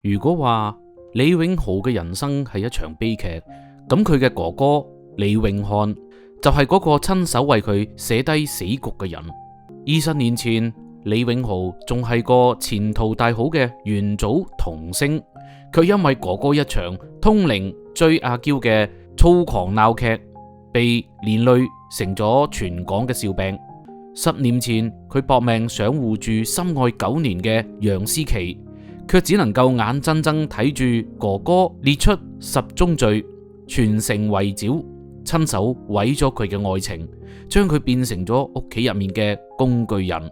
如果話李永浩嘅人生係一場悲劇，咁佢嘅哥哥李永漢就係嗰個親手為佢寫低死局嘅人。20年前，李永浩仲係個前途大好嘅元祖童星，佢因為哥哥一場通靈追阿嬌嘅粗狂鬧劇，被連累成咗全港嘅笑柄。10年前，佢搏命想護住深愛9年嘅楊思琦，卻只能夠眼睜睜睇住哥哥列出10宗罪，全城圍剿，親手毀咗佢嘅愛情，將佢變成咗屋企入面嘅工具人。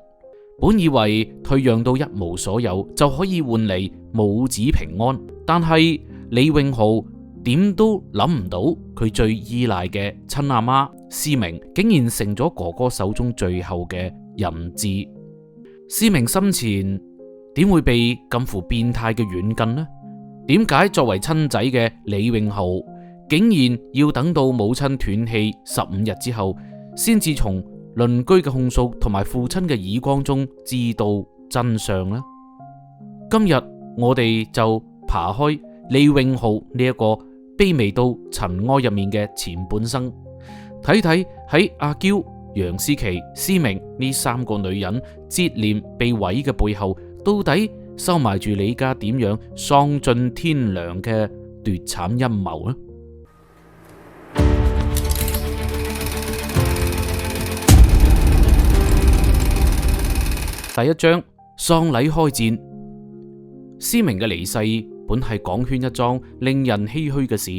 本以為退讓到一無所有就可以換嚟母子平安，但係李永浩點都諗唔到，佢最依賴嘅親阿媽思明竟然成咗哥哥手中最後嘅人質。思明生前點會被近乎變態嘅軟禁呢？點解作為親仔嘅李永浩竟然要等到母親斷氣15日之後，先至從鄰居嘅控訴同埋父親嘅耳光中知道真相呢？今日我哋就扒開李永浩呢一個卑微到塵埃入面嘅前半生，睇睇喺阿嬌、楊思琦、思明呢3個女人接連被毀嘅背後，到底收埋住李家點樣喪盡天良嘅奪產陰謀呢？第一章，喪禮開戰。思明嘅離世本係港圈一樁令人唏噓嘅事。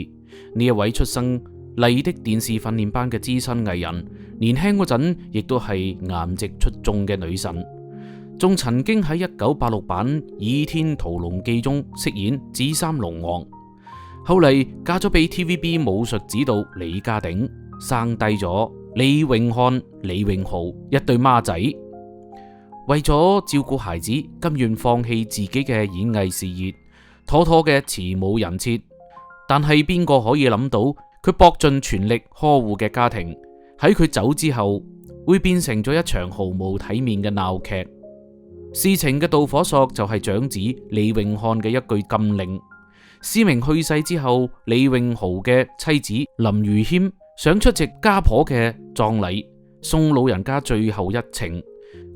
呢一位出生麗的電視訓練班嘅資深藝人，年輕嗰陣亦都係顏值出眾嘅女神，仲曾經喺1986版《倚天屠龍記》中飾演紫衫龍王。後嚟嫁咗俾 TVB 武術指導李家鼎，生低咗李永漢、李永浩一對孖仔。為咗照顧孩子，甘願放棄自己嘅演藝事業，妥妥嘅慈母人設。但係邊個可以諗到，佢搏盡全力呵護嘅家庭，喺佢走之後，會變成咗一場毫無體面嘅鬧劇。事情嘅導火索就係長子李永漢嘅一句禁令。思明去世之後，李永豪嘅妻子林如謙想出席家婆嘅葬禮，送老人家最後一程，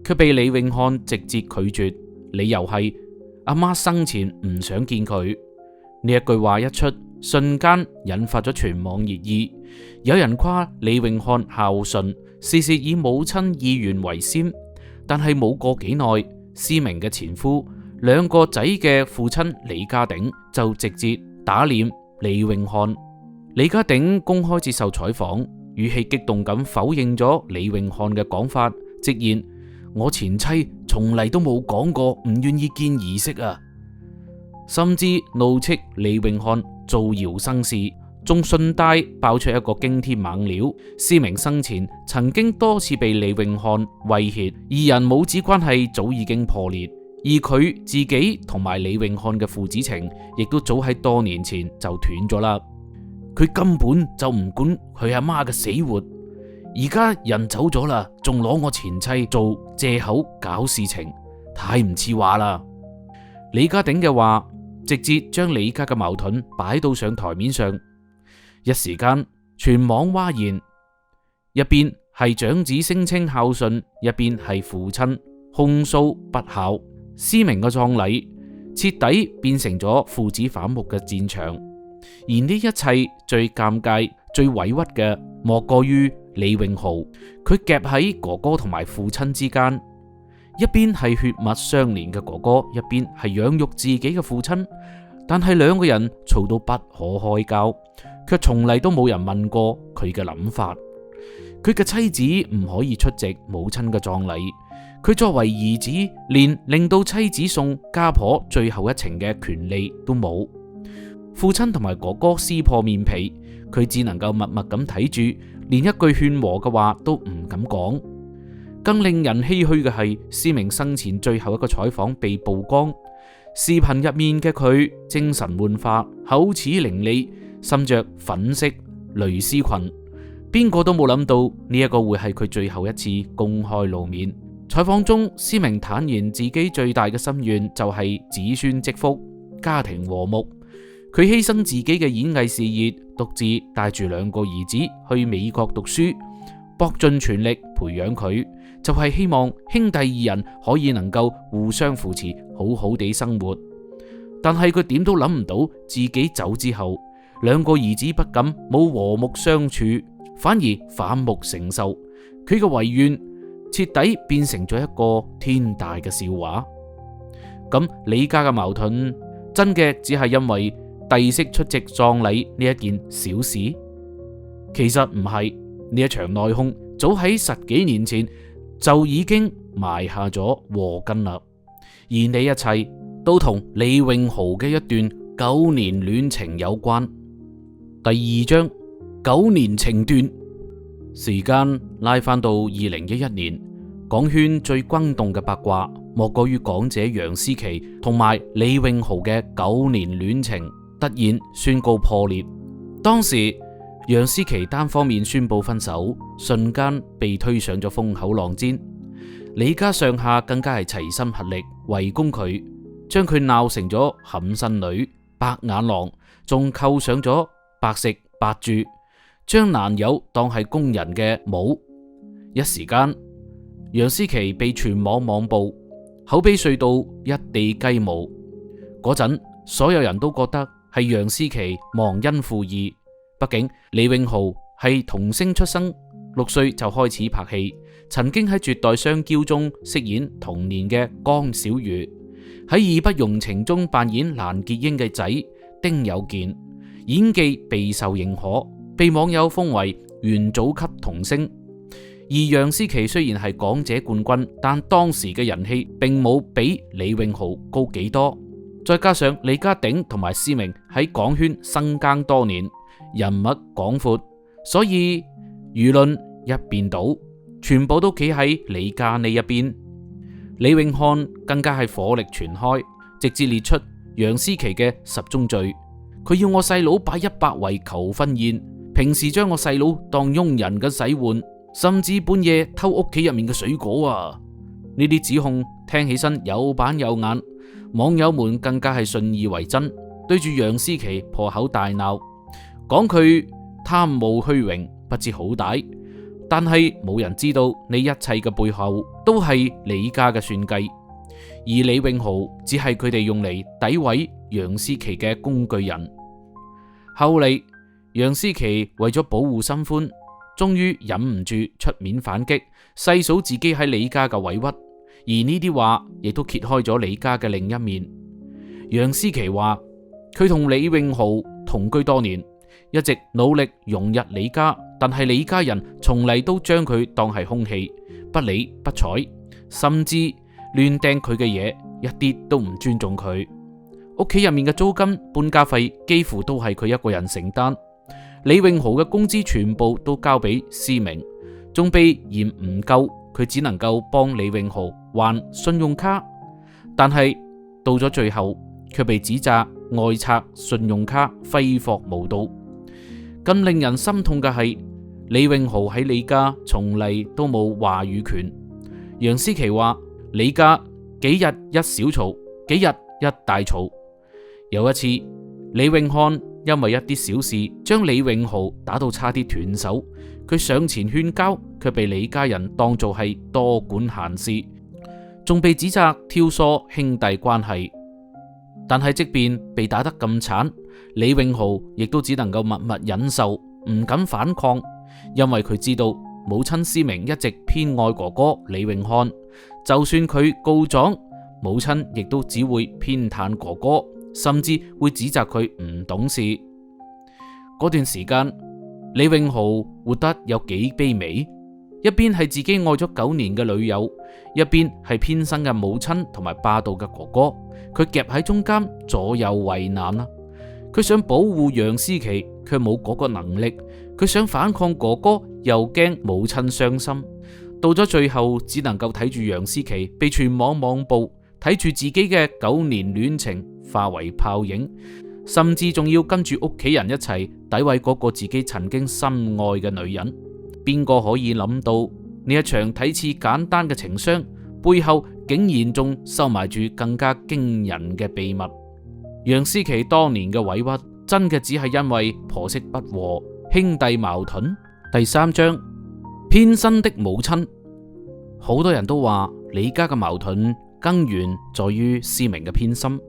卻被李永漢直接拒絕，理由係阿媽生前唔想見佢。呢一句話一出，瞬間引發咗全網熱議。有人誇李永漢孝順，事事以母親意願為先。但係冇過幾耐，思明嘅前夫2個仔嘅父親李家鼎就直接打臉李永漢。李家鼎公開接受採訪，語氣激動咁否認咗李永漢嘅講法，直言：我前妻從嚟都冇講過唔願意見儀式啊，甚至怒斥李永漢造謠生事，仲順帶爆出一個驚天猛料：思明生前曾經多次被李永漢威脅，二人母子關係早已經破裂，而佢自己同埋李永漢嘅父子情亦都早喺多年前就斷咗啦。佢根本就唔管佢阿媽嘅死活。而家人走咗啦，仲攞我前妻做借口搞事情，太唔似話啦。李家鼎嘅話直接將李家嘅矛盾擺到上台面上，一時間全網嘩然。一邊係長子聲稱孝順，一邊係父親控訴不孝。思明嘅葬禮徹底變成咗父子反目嘅戰場，而呢一切最尷尬、最委屈嘅，莫過於李永豪。佢夾喺哥哥同埋父親之間，一邊係血脈相連嘅哥哥，一邊係養育自己嘅父親。但係2個人嘈到不可開交，卻從嚟都冇人問過佢嘅諗法。佢嘅妻子唔可以出席母親嘅葬禮，佢作為兒子，連令到妻子送家婆最後一程嘅權利都冇。父親同埋哥哥撕破面皮，佢只能夠默默咁睇住，連一句勸和嘅話都唔敢講。更令人唏噓嘅係，思明生前最後一個採訪被曝光，視頻入面嘅佢精神煥發，口齒伶俐，身着粉色蕾絲裙。邊個都冇諗到呢一個會係佢最後一次公開露面。採訪中，思明坦言自己最大嘅心願就係子孫積福。家庭和睦。佢犧牲自己嘅演藝事業，獨自帶住2個兒子去美國讀書，搏盡全力培養佢，就係希望兄弟2人可以能夠互相扶持，好好地生活。但係佢點都諗唔到，自己走之後，2個兒子不僅冇和睦相處，反而反目成仇。佢嘅遺願徹底變成咗一個天大嘅笑話。咁李家嘅矛盾真嘅只係因為弟媳出席葬禮呢一件小事？其實唔係，呢一場內訌早喺10幾年前就已經埋下咗禍根啦。而呢一切都同李永豪嘅一段9年戀情有關。第2章9年情斷。時間拉返到2011年，港圈最轟動嘅八卦莫過於港姐楊思琦同埋李永豪嘅9年戀情突然宣告破裂。當時楊思琦單方面宣布分手，瞬間被推上咗風口浪尖。李家上下更加係齊心合力圍攻佢，將佢鬧成咗冚身女、白眼狼，仲扣上咗白食白住，將男友當係工人嘅帽。一時間，楊思琦被全網網暴，口碑碎到一地雞毛。嗰陣，所有人都覺得係楊思琦忘恩負義。畢竟李永豪係童星出身，6歲就開始拍戲，曾經喺絕代雙驕中飾演童年嘅江小魚，喺義不容情中扮演蘭潔瑛嘅仔丁有健，演技備受認可，被網友封為元祖級童星。而楊思琦雖然係港姐冠軍，但當時嘅人氣並冇比李永豪高幾多。再加上李家鼎同埋思明喺港圈深耕多年，人物廣闊，所以輿論一邊倒，全部都企喺李家呢一邊。李永漢更加係火力全開，直接列出楊思琦嘅10宗罪。佢要我細佬擺100圍求婚宴，平時將我細佬當傭人嘅使喚，甚至半夜偷屋企入面嘅水果啊！呢啲指控聽起身有板有眼，網友們更加係信以為真，對住楊思琦破口大鬧，講佢貪慕虛榮，不知好歹。但係冇人知道呢一切嘅背後都係李家嘅算計，而李永豪只係佢哋用嚟詆毀楊思琦嘅工具人。後嚟楊思琦為咗保護新歡，終於忍唔住出面反擊，細數自己喺李家嘅委屈。而呢啲話亦都揭開咗李家嘅另一面。楊思琦話佢同李永豪同居多年，一直努力融入李家，但係李家人從嚟都將佢當係空氣，不理不睬，甚至亂掟佢嘅嘢，一啲都唔尊重佢。屋企入面嘅租金、搬家費幾乎都係佢一個人承擔。李永豪嘅工資全部都交俾思明，仲被嫌唔夠，佢只能夠幫李永豪還信用卡，但係到咗最後卻被指責外拆信用卡揮霍無度。更令人心痛嘅係，李永豪喺李家從嚟都冇話語權。楊思琦話李家幾日一小吵，幾日一大吵。有一次，李永漢因為一啲小事將李永豪打到差啲斷手，佢上前勸交，卻被李家人當做係多管閒事，仲被指責挑唆兄弟關係。但係即便被打得咁慘，李永豪亦都只能夠默默忍受，唔敢反抗，因為佢知道母親思明一直偏愛哥哥李永漢，就算佢告狀，母親亦都只會偏袒哥哥，甚至會指責佢唔懂事。嗰段時間，李永豪活得有幾卑微，一邊係自己愛咗9年嘅女友，一邊係偏生嘅母親同埋霸道嘅哥哥，佢夾喺中間，左右為難啦。佢想保護楊思琦，卻冇嗰個能力；佢想反抗哥哥，又驚母親傷心。到咗最後，只能夠睇住楊思琦被全網網暴，睇住自己嘅9年戀情化為泡影，甚至仲要跟住屋企人一齊詆毀嗰個自己曾經深愛嘅女人。邊個可以諗到呢一場睇似簡單嘅情傷背後竟然仲收埋住更加驚人嘅秘密？楊思琦當年嘅委屈，真嘅只係因為婆媳不和、兄弟矛盾。第3章，偏心的母親。好多人都話李家嘅矛盾根源在於思明嘅偏心，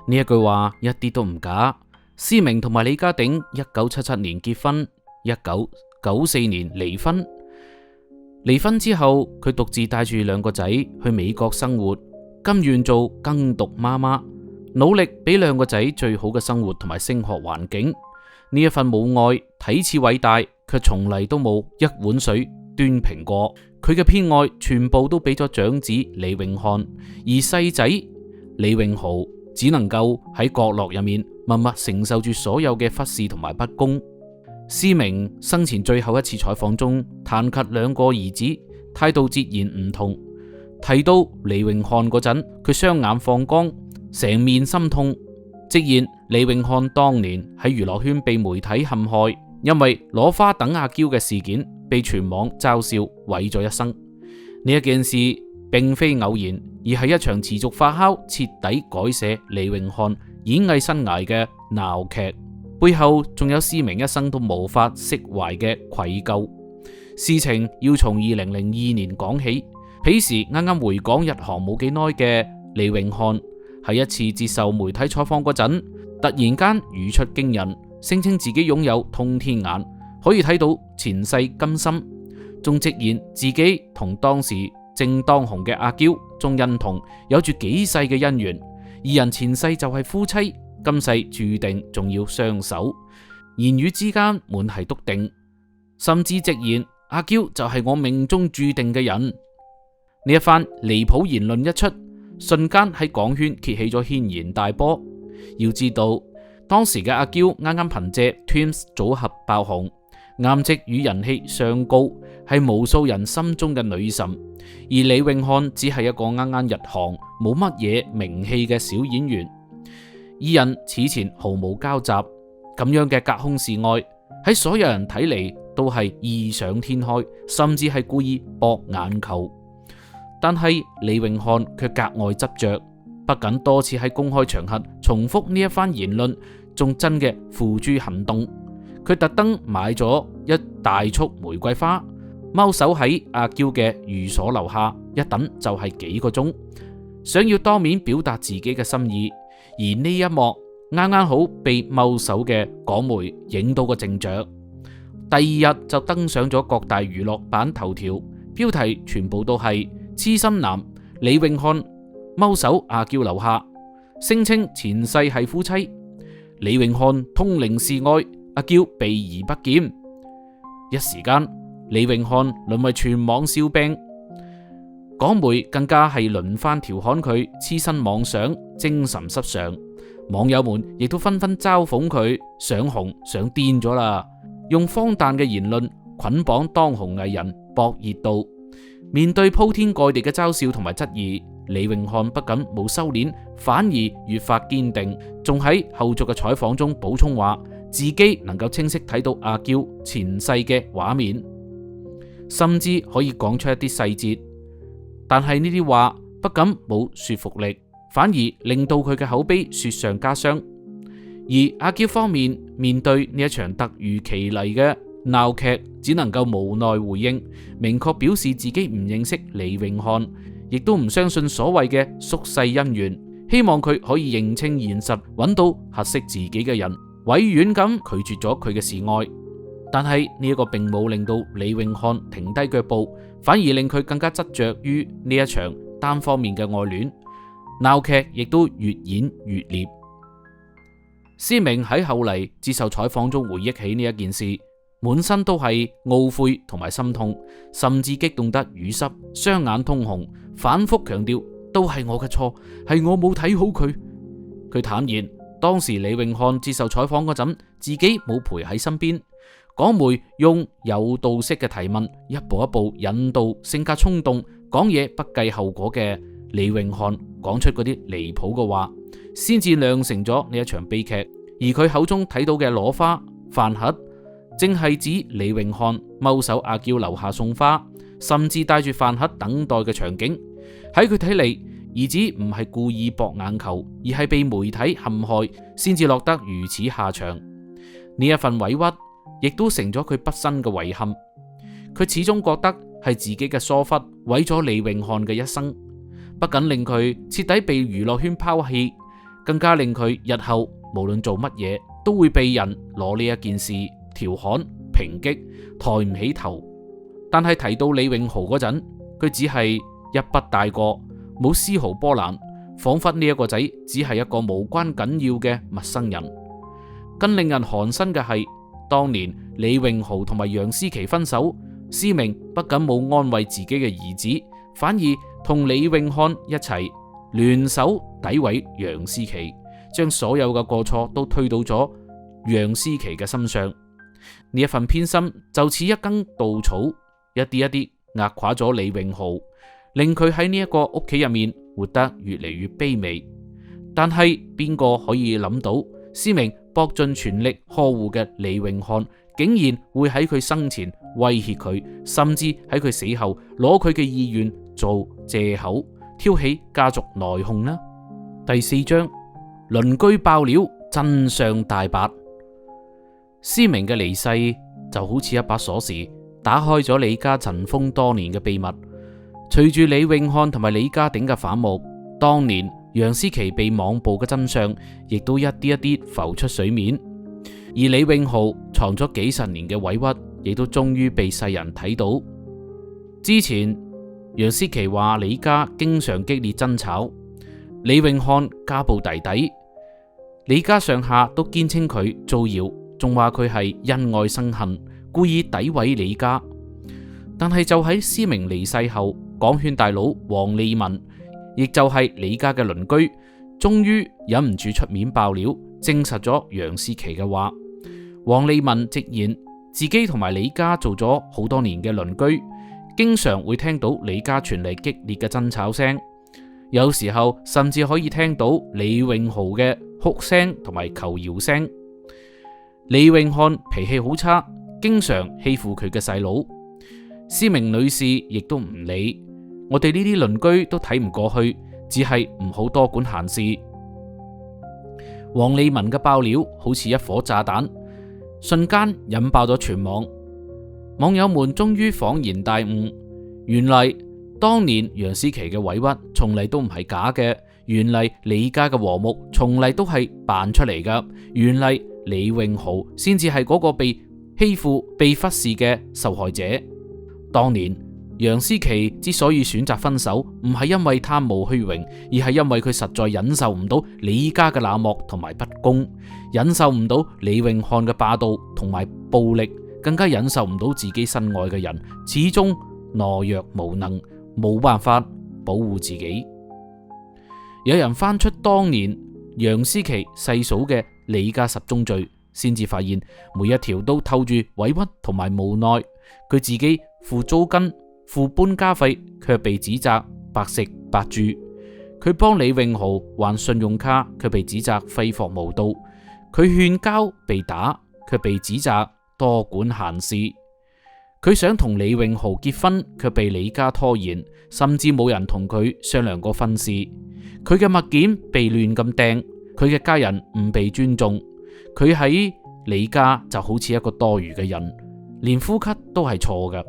呢一句話一啲都唔假。思明同埋李家鼎1977年結婚，1994年離婚。離婚之後，佢獨自帶住2個仔去美國生活，甘願做耕讀媽媽，努力俾2個仔最好嘅生活同埋升學環境。呢一份母愛睇似偉大，卻從嚟都冇一碗水端平過。佢嘅偏愛全部都俾咗長子李永漢，而細仔李永豪只能夠喺角落入面默默承受住所有嘅忽視同埋不公。思明生前最後一次採訪中彈劾2個兒子，態度截然唔同。提到李永漢嗰陣，佢雙眼放光，成面心痛，直言李永漢當年喺娛樂圈被媒體陷害，因為攞花等阿嬌嘅事件被全網嘲笑，毀咗一生。呢一件事並非偶然，而係一場持續發酵、徹底改寫李永漢演藝生涯嘅鬧劇。背後仲有思明一生都無法釋懷嘅愧疚。事情要從2002年講起。彼時啱啱回港入行冇幾耐嘅李永漢，喺一次接受媒體採訪嗰陣，突然間語出驚人，聲稱自己擁有通天眼，可以睇到前世今生，仲直言自己同當時正當紅嘅阿嬌鐘欣桐有住幾世嘅姻緣，二人前世就係夫妻，今世注定仲要相守，言語之間滿係篤定，甚至直言阿嬌就係我命中注定嘅人。呢一番離譜言論一出，瞬間喺港圈揭起咗軒然大波。要知道當時嘅阿嬌啱啱憑借 Twins 組合爆紅，顏值與人氣相高，係無數人心中嘅女神。而李永漢只係一個啱啱入行冇乜嘢名氣嘅小演員，二人此前毫無交集，咁樣嘅隔空示愛喺所有人睇嚟都係異想天開，甚至係故意博眼球。但係李永漢卻格外執着，不僅多次喺公開場合重複呢一番言論，仲真嘅付諸行動。佢特登買咗一大束玫瑰花，踎守喺阿嬌嘅寓所樓下，一等就係幾個鐘，想要當面表達自己嘅心意。而呢一幕啱啱好被踎守嘅港媒影到個正着，第二日就登上咗各大娛樂版頭條，標題全部都係痴心男李永漢踎守阿嬌樓下，聲稱前世係夫妻。李永漢通靈示愛，阿嬌避而不見。一時間，李永漢淪為全網笑柄，港媒更加係輪番調侃佢痴身妄想、精神失常。網友們亦都紛紛嘲諷佢想紅想癲咗啦，用荒誕嘅言論捆綁當紅藝人博熱度。面對鋪天蓋地嘅嘲笑同埋質疑，李永漢不僅冇收斂，反而越發堅定，仲喺後續嘅採訪中補充話自己能夠清晰睇到阿嬌前世嘅畫面，甚至可以講出一啲細節。但係呢啲話不僅冇說服力，反而令到佢嘅口碑雪上加霜。而阿嬌方面面對呢一場突如其來嘅鬧劇，只能夠無奈回應，明確表示自己唔認識李永漢，亦都唔相信所謂嘅宿世姻緣，希望佢可以認清現實，揾到合適自己嘅人，委婉咁拒絕咗佢嘅示愛。但係呢一個並冇令到李永漢停低腳步，反而令佢更加執着於呢一場單方面嘅愛戀，鬧劇亦都越演越烈。思明喺後嚟接受採訪中回憶起呢一件事，滿身都係懊悔同埋心痛，甚至激動得語塞，雙眼通紅，反覆強調都係我嘅錯，係我冇睇好佢。佢坦言當時李永漢接受採訪嗰陣，自己冇陪喺身邊，港媒用誘導式嘅提問，一步一步引導性格衝動、講嘢不計後果嘅李永漢講出嗰啲離譜嘅話，先至釀成咗呢一場悲劇。而佢口中睇到嘅攞花飯盒，正係指李永漢踎守阿嬌樓下送花，甚至帶住飯盒等待嘅場景。喺佢睇嚟，兒子唔係故意博眼球，而係被媒體陷害，先至落得如此下場。呢一份委屈，亦都成咗佢畢生嘅遺憾。佢始終覺得係自己嘅疏忽毀咗李永漢嘅一生，不僅令佢徹底被娛樂圈拋棄，更加令佢日後無論做乜嘢都會被人攞呢一件事調侃、抨擊，抬唔起頭。但係提到李永豪嗰陣，佢只係一筆帶過，冇絲毫波瀾，仿佛呢一個仔只係一個無關緊要嘅陌生人。更令人寒心嘅係，當年李永豪同埋楊思琦分手，思明不僅冇安慰自己嘅兒子，反而同李永漢一齊聯手詆毀楊思琦，將所有嘅過錯都推到咗楊思琦嘅身上。呢一份偏心就似一根稻草，一啲一啲壓垮咗李永豪，令佢喺呢一個屋企入面活得越嚟越卑微。但係邊個可以諗到，思明搏盡全力呵護嘅李永漢，竟然會喺佢生前威脅佢，甚至喺佢死後攞佢嘅意願做借口，挑起家族內訌呢？第4章，鄰居爆料，真相大白。思明嘅離世就好似一把鎖匙，打開咗李家塵封多年嘅秘密。隨住李永漢同埋李家鼎嘅反目，當年楊思琦被網暴嘅真相亦都一啲一啲浮出水面，而李永豪藏咗幾十年嘅委屈，亦都終於被世人睇到。之前楊思琦話李家經常激烈爭吵，李永漢家暴弟弟，李家上下都堅稱佢造謠，仲話佢係因愛生恨，故意詆毀李家。但係就喺思明離世後，港圈大佬黃利文，亦就係李家嘅鄰居，終於忍唔住出面爆料，證實咗楊思琦嘅話。黃利文直言自己同埋李家做咗好多年嘅鄰居，經常會聽到李家傳嚟激烈嘅爭吵聲，有時候甚至可以聽到李永豪嘅哭聲同埋求饒聲。李永漢脾氣好差，經常欺負佢嘅細佬。思明女士亦都唔理，我哋呢啲鄰居都睇唔過去，只係唔好多管閒事。黃利文嘅爆料好似一顆炸彈，瞬間引爆咗全網。網友們終於恍然大悟，原來當年楊思琦嘅委屈從嚟都唔係假嘅，原嚟李家嘅和睦從嚟都係扮出嚟噶，原嚟李永豪先至係嗰個被欺負、被忽視嘅受害者。當年楊思琦之所以選擇分手，唔係因為貪慕虛榮，而係因為佢實在忍受唔到李家嘅冷漠同埋不公，忍受唔到李永漢嘅霸道同埋暴力，更加忍受唔到自己心愛嘅人始終懦弱無能，冇辦法保護自己。有人翻出當年楊思琦細數嘅李家10宗罪，先至發現每一條都透住委屈同埋無奈。佢自己付租金、付搬家費，卻被指責白食白住；佢幫李永豪還信用卡，卻被指責揮霍無度；佢勸交被打，卻被指責多管閒事；佢想同李永豪結婚，卻被李家拖延，甚至冇人同佢商量過婚事；佢嘅物件被亂咁掟，佢嘅家人唔被尊重，佢喺李家就好似一個多餘嘅人，連呼吸都係錯嘅。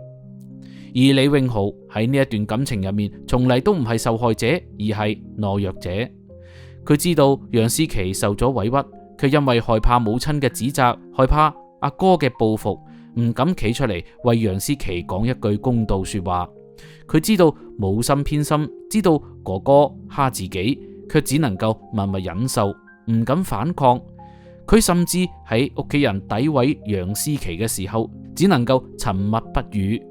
而李永豪喺呢一段感情入面，從嚟都唔係受害者，而係懦弱者。佢知道楊思琦受咗委屈，卻因為害怕母親嘅指責，害怕阿哥嘅報復，唔敢企出嚟為楊思琦講一句公道說話。佢知道母心偏心，知道哥哥蝦自己，卻只能夠默默忍受，唔敢反抗。佢甚至喺屋企人詆毀楊思琦嘅時候，只能夠沉默不語，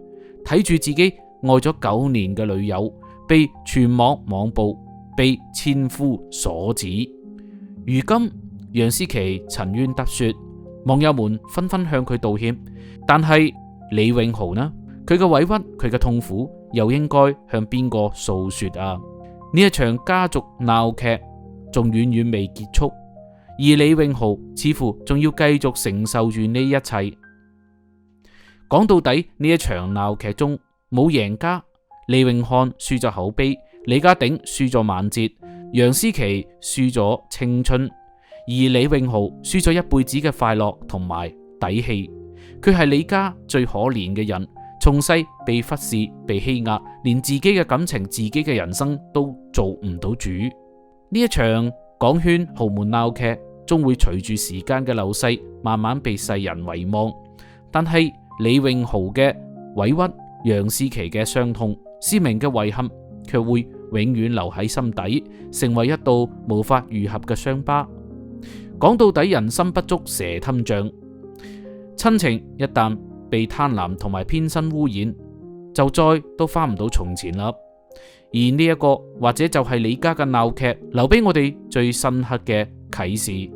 睇住自己愛咗9年嘅女友被全網網暴，被千夫所指。如今楊思琦沉冤得雪，網友們紛紛向佢道歉，但係李永豪呢？佢嘅委屈，佢嘅痛苦，又應該向邊個訴說啊？呢一場家族鬧劇仲遠遠未結束，而李永豪似乎仲要繼續承受住呢一切。講到底，呢一場鬧劇中冇贏家，李永漢輸咗口碑，李家鼎輸咗晚節，楊思琦輸咗青春，而李榮豪輸咗一輩子嘅快樂同埋底氣。佢係李家最可憐嘅人，從細被忽視、被欺壓，連自己嘅感情、自己嘅人生都做唔到主。呢一場港圈豪門鬧劇，終會隨住時間嘅流逝，慢慢被世人遺忘。但係李榮豪嘅委屈、楊思琦嘅傷痛、思明嘅遺憾，卻會永遠留喺心底，成為一道無法愈合嘅傷疤。講到底，人心不足蛇吞象，親情一旦被貪婪同埋偏心污染，就再都翻唔到從前啦。而呢一個或者就係李家嘅鬧劇留俾我哋最深刻嘅啟示。